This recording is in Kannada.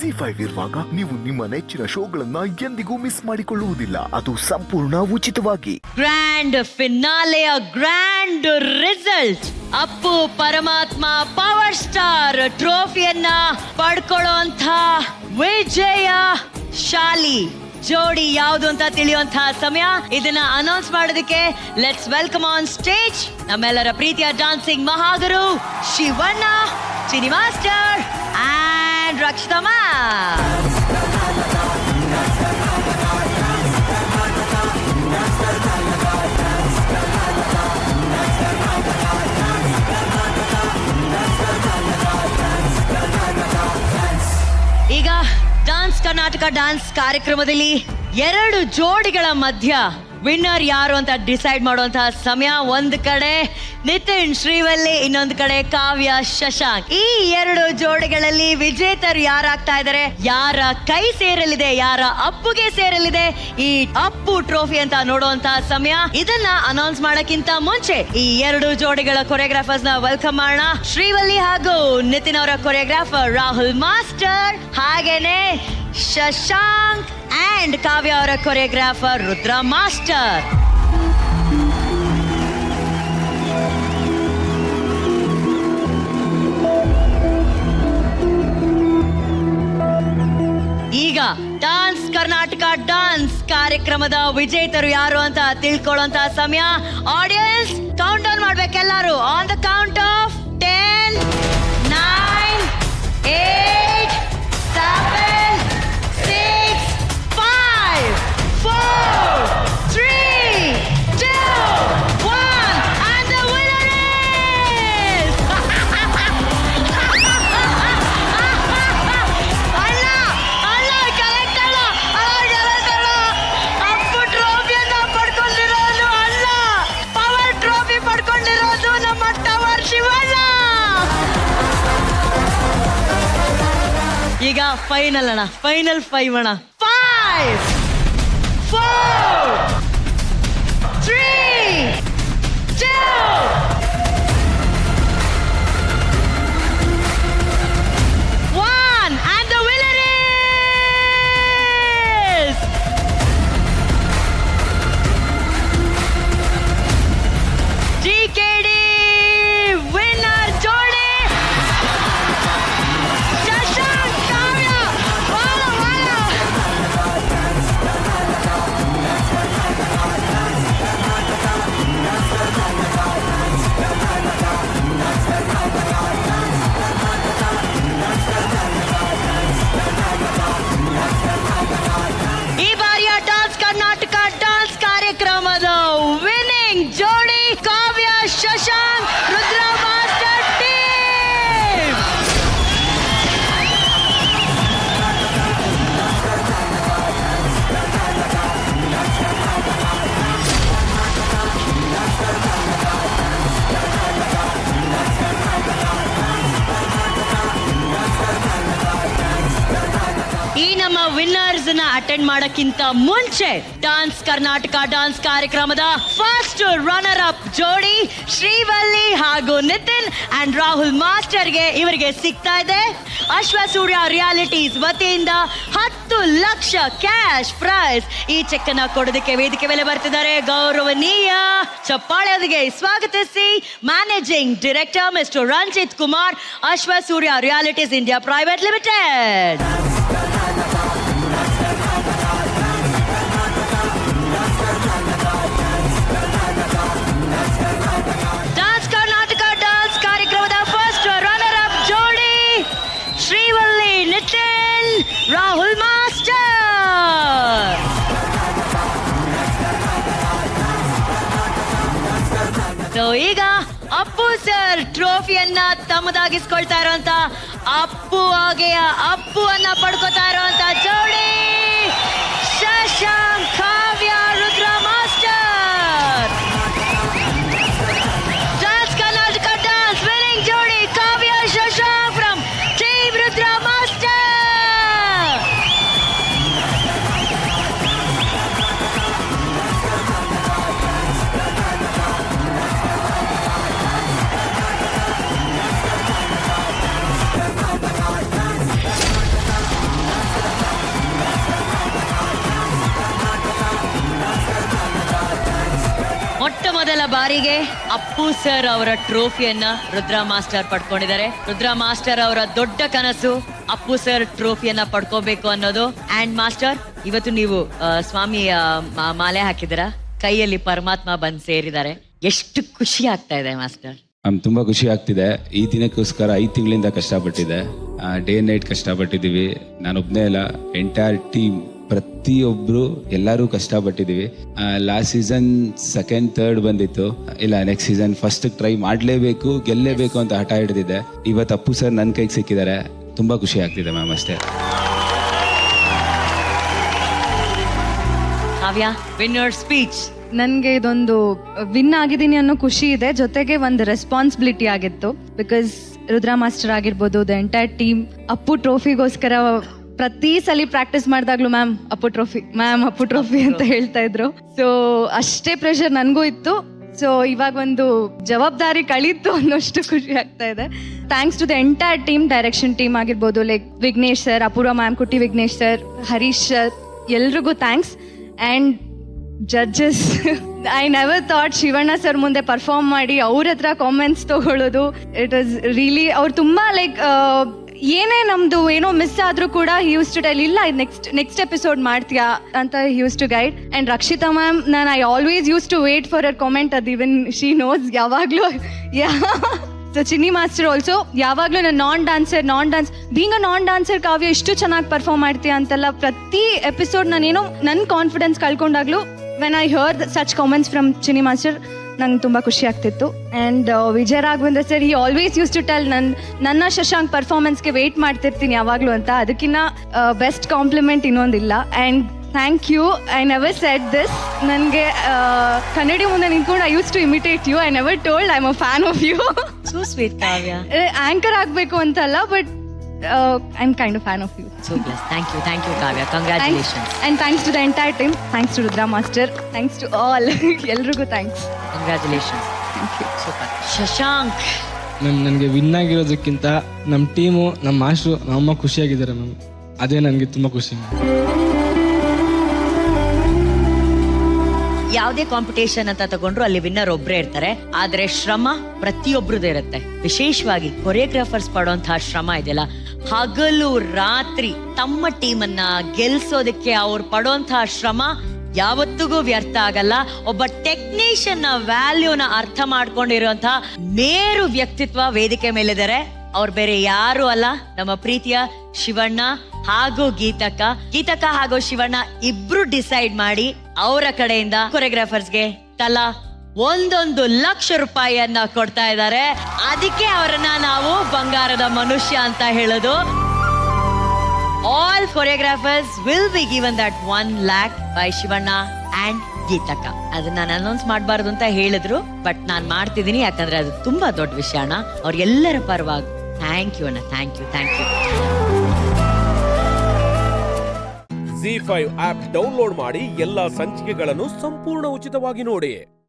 ಜಿ5 ಇರುವಾಗ ನೀವು ನಿಮ್ಮ ನೆಚ್ಚಿನ ಶೋಗಳನ್ನ ಎಂದಿಗೂ ಮಿಸ್ ಮಾಡಿಕೊಳ್ಳುವುದಿಲ್ಲ. ಅದು ಸಂಪೂರ್ಣ ಉಚಿತವಾಗಿ. ಗ್ರ್ಯಾಂಡ್ ಫಿನಾಲೆಯ ಗ್ರ್ಯಾಂಡ್ ರಿಸಲ್ಟ್. ಅಪ್ಪು ಪರಮಾತ್ಮ ಪವರ್ ಸ್ಟಾರ್ ಟ್ರೋಫಿಯನ್ನ ಪಡ್ಕೊಳ್ಳುವಂತ ವಿಜಯಶಾಲಿ ಜೋಡಿ ಯಾವುದು ಅಂತ ತಿಳಿಯುವಂತಹ ಸಮಯ. ಇದನ್ನ ಅನೌನ್ಸ್ ಮಾಡೋದಕ್ಕೆ ಲೆಟ್ಸ್ ವೆಲ್ಕಮ್ ಆನ್ ಸ್ಟೇಜ್ ನಮ್ಮೆಲ್ಲರ ಪ್ರೀತಿಯ ಡಾನ್ಸಿಂಗ್ ಮಹಾಗುರು ಶಿವಣ್ಣ, ಚಿನಿ ಮಾಸ್ಟರ್ ಅಂಡ್ ರಕ್ಷಿತಮ್ಮ. ಈಗ ಡಾನ್ಸ್ ಕರ್ನಾಟಕ ಡಾನ್ಸ್ ಕಾರ್ಯಕ್ರಮದಲ್ಲಿ ಎರಡು ಜೋಡಿಗಳ ಮಧ್ಯ ವಿನ್ನರ್ ಯಾರು ಅಂತ ಡಿಸೈಡ್ ಮಾಡುವಂತಹ ಸಮಯ. ಒಂದು ಕಡೆ ನಿತಿನ್ ಶ್ರೀವಲ್ಲಿ, ಇನ್ನೊಂದು ಕಡೆ ಕಾವ್ಯ ಶಶಾಂಕ್. ಈ ಎರಡು ಜೋಡಿಗಳಲ್ಲಿ ವಿಜೇತರು ಯಾರಾಗ್ತಾ ಇದ್ದಾರೆ, ಯಾರ ಕೈ ಸೇರಲಿದೆ, ಯಾರ ಅಪ್ಪುಗೆ ಸೇರಲಿದೆ ಈ ಅಪ್ಪು ಟ್ರೋಫಿ ಅಂತ ನೋಡುವಂತಹ ಸಮಯ. ಇದನ್ನ ಅನೌನ್ಸ್ ಮಾಡಕ್ಕಿಂತ ಮುಂಚೆ ಈ ಎರಡು ಜೋಡಿಗಳ ಕೊರಿಯೋಗ್ರಾಫರ್ಸ್ ನ ವೆಲ್ಕಮ್ ಮಾಡೋಣ. ಶ್ರೀವಲ್ಲಿ ಹಾಗೂ ನಿತಿನ್ ಅವರ ಕೊರಿಯೋಗ್ರಾಫರ್ ರಾಹುಲ್ ಮಾಸ್ಟರ್, ಹಾಗೇನೆ ಶಶಾಂಕ್ ಅಂಡ್ ಕಾವ್ಯ ಅವರ ಕೊರಿಯೋಗ್ರಾಫರ್ ರುದ್ರ ಮಾಸ್ಟರ್. ಈಗ ಡಾನ್ಸ್ ಕರ್ನಾಟಕ ಡಾನ್ಸ್ ಕಾರ್ಯಕ್ರಮದ ವಿಜೇತರು ಯಾರು ಅಂತ ತಿಳ್ಕೊಳ್ಳುವಂತ ಸಮಯ. ಆಡಿಯನ್ಸ್ ಕೌಂಟ್ ಡೌನ್ ಮಾಡ್ಬೇಕೆಲ್ಲರೂ. On the count of 10, 9, 8, 7, 6, 5, 4, 3, 2, 1 and the winner is Appu ಟ್ರೋಫಿಯನ್ನ ಪಡ್ಕೊಂಡಿರೋದು ಅಲ್ಲ, ಪವರ್ ಟ್ರೋಫಿ ಪಡ್ಕೊಂಡಿರೋದು ನಮ್ಮ ಟವರ್ ಶಿವಣ್ಣ. ಈಗ ಫೈನಲ್ ಅಣ್ಣ, ಫೈನಲ್ 5 ಅಣ್ಣ. 5, 4, 3, 2, 1 and the winner is DKD winner ಜೋಡಿ ಶಶಾಂಕ್ ಕಾವ್ಯ. ಈ ಬಾರಿಯ ಡಾನ್ಸ್ ಕರ್ನಾಟಕ ಡಾನ್ಸ್ ಕಾರ್ಯಕ್ರಮದ ವಿನ್ನಿಂಗ್ ಜೋಡಿ ಕಾವ್ಯ ಶಶಾಂಕ್ ರುದ್ರ ಮಾಸ್ಟರ್ ಟೀಮ್. ಈ ನಮ್ಮ ವಿನ್ನರ್ಸ್ ನ ಅಟೆಂಡ್ ಮಾಡಕ್ಕಿಂತ ಮುಂಚೆ ಡಾನ್ಸ್ ಕರ್ನಾಟಕ ಡಾನ್ಸ್ ಕಾರ್ಯಕ್ರಮದ ಫಸ್ಟ್ ರನ್ನರ್ ಅಪ್ ಜೋಡಿ ಶ್ರೀವಲ್ಲಿ ಹಾಗೂ ನಿತಿನ್ ಅಂಡ್ ರಾಹುಲ್ ಮಾಸ್ಟರ್ಗೆ ಇವರಿಗೆ ಸಿಗ್ತಾ ಇದೆ ಅಶ್ವಸೂರ್ಯ ರಿಯಾಲಿಟೀಸ್ ವತಿಯಿಂದ 10 ಲಕ್ಷ ಕ್ಯಾಶ್ ಪ್ರೈಸ್. ಈ ಚೆಕ್ ಅನ್ನ ಕೊಡೋದಕ್ಕೆ ವೇದಿಕೆ ಮೇಲೆ ಬರ್ತಿದ್ದಾರೆ ಗೌರವನೀಯ ಚಪ್ಪಾಳೆಯೊಂದಿಗೆ ಸ್ವಾಗತಿಸಿ managing director mister Ranjit Kumar, Ashwasurya realities India private limited. Dance Karnataka dance ಕಾರ್ಯಕ್ರಮದ ಫಸ್ಟ್ ರನ್ನರ್ ಅಪ್ ಜೋಡಿ ಶ್ರೀವಲ್ಲಿ ನಿತಿನ್ ರಾಹುಲ್ ಮಾಸ್ಟರ್. ಸೊ ಈಗ ಅಪ್ಪು ಸರ್ ಟ್ರೋಫಿಯನ್ನ ತಮ್ಮದಾಗಿಸ್ಕೊಳ್ತಾ ಇರುವಂತ ಅಪ್ಪು ಹಾಗೆಯ ಅಪ್ಪು ಅನ್ನ ಪಡ್ಕೋತಾ ಇರುವಂತ ಜೋಡಿ Shashank Kavya Rudra master. Dance Karnataka dance winning ಜೋಡಿ Kavya Shashank from team Rudra master. ಮೊದಲ ಬಾರಿಗೆ ಅಪ್ಪು ಸರ್ ಅವರ ಟ್ರೋಫಿಯನ್ನ ರುದ್ರ ಮಾಸ್ಟರ್ ಪಡ್ಕೊಂಡಿದ್ದಾರೆ. ರುದ್ರ ಮಾಸ್ಟರ್ ಅವರ ದೊಡ್ಡ ಕನಸು ಅಪ್ಪು ಸರ್ ಟ್ರೋಫಿಯನ್ನ ಪಡ್ಕೋಬೇಕು ಅನ್ನೋದು. ಅಂಡ್ ಮಾಸ್ಟರ್, ಇವತ್ತು ನೀವು ಸ್ವಾಮಿಯ ಮಾಲೆ ಹಾಕಿದಿರ, ಕೈಯಲ್ಲಿ ಪರಮಾತ್ಮ ಬಂದ್ ಸೇರಿದ್ದಾರೆ. ಎಷ್ಟು ಖುಷಿ ಆಗ್ತಾ ಇದೆ ಮಾಸ್ಟರ್? ತುಂಬಾ ಖುಷಿ ಆಗ್ತಿದೆ. ಈ ದಿನಕ್ಕೋಸ್ಕರ 5 ತಿಂಗಳಿಂದ ಕಷ್ಟಪಟ್ಟಿದೆ. Day night ಕಷ್ಟಪಟ್ಟಿದ್ದೀವಿ. ನಾನೊಬ್ನೇ ಅಲ್ಲ, ಎಂಟೈರ್ ಟೀಮ್, ಪ್ರತಿಯೊಬ್ರು ಎಲ್ಲರೂ ಕಷ್ಟಪಟ್ಟಿದ್ದೀವಿ. ಲಾಸ್ಟ್ ಸೀಸನ್ 2nd 3rd ಬಂದಿತ್ತು. ಇಲ್ಲ, ನೆಕ್ಸ್ಟ್ ಸೀಸನ್ ಫಸ್ಟ್ ಟ್ರೈ ಮಾಡಲೇಬೇಕು, ಗೆಲ್ಲೇಬೇಕು ಅಂತ ಹಠ ಹಿಡಿದಿದ್ದೆ. ಇವತ್ತು ಅಪ್ಪು ಸರ್ ನನ್ನ ಕೈಗೆ ಸಿಕ್ಕಿದ್ದಾರೆ. ತುಂಬಾ ಖುಷಿ ಆಗ್ತಿದೆ ಮ್ಯಾಮ್, ಅಷ್ಟೇ. ಕಾವ್ಯ, ವಿನ್ನರ್ ಸ್ಪೀಚ್. ನನಗೆ ಇದೊಂದು ವಿನ್ ಆಗಿದ್ದೀನಿ ಅನ್ನೋ ಖುಷಿ ಇದೆ, ಜೊತೆಗೆ ಒಂದು ರೆಸ್ಪಾನ್ಸಿಬಿಲಿಟಿ ಆಗಿತ್ತು. ಬಿಕಾಸ್ ರುದ್ರಾ ಮಾಸ್ಟರ್ ಆಗಿರ್ಬೋದು, ದ ಎಂಟೈರ್ ಟೀಮ್ ಅಪ್ಪು ಟ್ರೋಫಿಗೋಸ್ಕರ ಪ್ರತಿ ಸಲ ಪ್ರಾಕ್ಟೀಸ್ ಮಾಡಿದಾಗ್ಲೂ ಮ್ಯಾಮ್ ಅಪ್ಪು ಟ್ರೋಫಿ ಅಂತ ಹೇಳ್ತಾ ಇದ್ರು. ಸೊ ಅಷ್ಟೇ ಪ್ರೆಷರ್ ನನಗೂ ಇತ್ತು. ಸೊ ಇವಾಗ ಒಂದು ಜವಾಬ್ದಾರಿ ಕಳೀತು ಅನ್ನೋಷ್ಟು ಖುಷಿ ಆಗ್ತಾ ಇದೆ. Thanks to the entire team, direction team ಆಗಿರ್ಬೋದು, like Vignesh sir, Apoorva ma'am, Kutti Vignesh sir, Harish sir, ಎಲ್ರಿಗೂ thanks. And judges, I never thought Shivanna sir ಮುಂದೆ ಪರ್ಫಾರ್ಮ್ ಮಾಡಿ ಅವ್ರ ಹತ್ರ ಕಾಮೆಂಟ್ಸ್ ತಗೊಳ್ಳೋದು, ಇಟ್ ವಾಸ್ ರಿಯಲಿ, ಅವ್ರು ತುಂಬಾ ಲೈಕ್ ಏನೇ ನಮ್ದು ಏನೋ ಮಿಸ್ ಆದ್ರೂ ಕೂಡ ಹಿ ಯೂಸ್ ಟು ಟೆಲ್, ಇಲ್ಲ ನೆಕ್ಸ್ಟ್ ಎಪಿಸೋಡ್ ಮಾಡ್ತೀಯಾ ಅಂತ he use to guide. And Rakshita ma'am, ನಾನು I always use to wait for our comment. ಅದು ಇವನ್ ಶಿ ನೋಸ್ ಯಾವಾಗ್ಲೂ. ಸೊ ಚಿನ್ನಿ ಮಾಸ್ಟರ್ ಆಲ್ಸೋ ಯಾವಾಗ್ಲೂ ನಾನು ಬೀಂಗ್ ಅ ನಾನ್ ಡಾನ್ಸರ್ ಕಾವ್ಯ ಇಷ್ಟು ಚೆನ್ನಾಗಿ ಪರ್ಫಾರ್ಮ್ ಮಾಡ್ತೀಯಾ ಅಂತೆಲ್ಲ ಪ್ರತಿ ಎಪಿಸೋಡ್ ನಾನೇನೋ ನನ್ನ ಕಾನ್ಫಿಡೆನ್ಸ್ ಕಳ್ಕೊಂಡಾಗ್ಲೂ when I heard such comments from Chinni master, ನಂಗೆ ತುಂಬ ಖುಷಿ ಆಗ್ತಿತ್ತು. And Vijaya Raghavendra sir, he always use to tell, ನನ್ನ ಶಶಾಂಕ್ ಪರ್ಫಾರ್ಮೆನ್ಸ್ಗೆ ವೆಯ್ಟ್ ಮಾಡ್ತಿರ್ತೀನಿ ಯಾವಾಗಲೂ ಅಂತ. ಅದಕ್ಕಿಂತ ಬೆಸ್ಟ್ ಕಾಂಪ್ಲಿಮೆಂಟ್ ಇನ್ನೊಂದಿಲ್ಲ. And thank you. I never said this. ನನಗೆ ಕನ್ನಡಿ ಮುಂದೆ ನಿಂತ್ಕೊಂಡು I use to imitate you. I never told I am a fan of you. So sweet Kavya. Anchor ಆಗಬೇಕು ಅಂತಲ್ಲ, but I am kind of fan of you. So bless. Thank you Kavya. Congratulations. And thanks to the entire team. Thanks to Rudra Master. Thanks to all. ಎಲ್ರಿಗೂ thanks. Congratulations. Thank you. Super. Shashank, ನನಗೆ ವಿನ್ ಆಗಿರೋದಕ್ಕಿಂತ ನಮ್ಮ ಟೀಮು, ನಮ್ಮ ಮಾಸ್ಟ್ರು, ನಮ್ಮಮ್ಮ ಖುಷಿಯಾಗಿದ್ದಾರೆ ಮ್ಯಾಮ್. ಅದೇ ನನಗೆ ತುಂಬ ಖುಷಿ. ಯಾವುದೇ ಕಾಂಪಿಟೇಷನ್ ಅಂತ ತಗೊಂಡ್ರು ಅಲ್ಲಿ ವಿನ್ನರ್ ಒಬ್ರೇ ಇರ್ತಾರೆ, ಆದ್ರೆ ಶ್ರಮ ಪ್ರತಿಯೊಬ್ರದ್ದು ಇರುತ್ತೆ. ವಿಶೇಷವಾಗಿ ಕೊರಿಯೋಗ್ರಾಫರ್ಸ್ ಪಡುವಂತಹ ಶ್ರಮ ಇದೆಯಲ್ಲ, ಹಗಲು ರಾತ್ರಿ ತಮ್ಮ ಟೀಮನ್ನ ಗೆಲ್ಸೋದಕ್ಕೆ ಅವ್ರು ಪಡುವಂತಹ ಶ್ರಮ ಯಾವತ್ತಿಗೂ ವ್ಯರ್ಥ ಆಗಲ್ಲ. ಒಬ್ಬ ಟೆಕ್ನಿಷಿಯನ್ ನ ವ್ಯಾಲ್ಯೂನ ಅರ್ಥ ಮಾಡ್ಕೊಂಡಿರುವಂತಹ ಮೇರು ವ್ಯಕ್ತಿತ್ವ ವೇದಿಕೆ ಮೇಲಿದ್ದಾರೆ. ಅವ್ರು ಬೇರೆ ಯಾರು ಅಲ್ಲ, ನಮ್ಮ ಪ್ರೀತಿಯ ಶಿವಣ್ಣ ಹಾಗೂ ಗೀತಕ್ಕ ಹಾಗೂ ಶಿವಣ್ಣ ಇಬ್ರು ಡಿಸೈಡ್ ಮಾಡಿ ಅವರ ಕಡೆಯಿಂದ ಕೊರಿಯೋಗ್ರಾಫರ್ಸ್ಗೆ ತಲಾ 1 ಲಕ್ಷ ರೂಪಾಯಿಯನ್ನ ಕೊಡ್ತಾ ಇದ್ದಾರೆ. ಅದಕ್ಕೆ ಅವರನ್ನ ನಾವು ಬಂಗಾರದ ಮನುಷ್ಯ ಅಂತ ಹೇಳೋದು. All choreographers will be given that 1 lakh by Shivanna and ಗೀತಕ್ಕ. ಅದನ್ನ ನಾನು ಅನೌನ್ಸ್ ಮಾಡಬಾರ್ದು ಅಂತ ಹೇಳಿದ್ರು, ಬಟ್ ನಾನು ಮಾಡ್ತಿದ್ದೀನಿ, ಯಾಕಂದ್ರೆ ಅದು ತುಂಬಾ ದೊಡ್ಡ ವಿಷಯನ. ಅವ್ರಿಗೆಲ್ಲರ ಪರವಾಗಿ ಥ್ಯಾಂಕ್ ಯು ಅಣ್ಣ, thank you. ZEE5 app download ಮಾಡಿ ಎಲ್ಲಾ ಸಂಚಿಕೆಗಳನ್ನು ಸಂಪೂರ್ಣ ಉಚಿತವಾಗಿ ನೋಡಿ.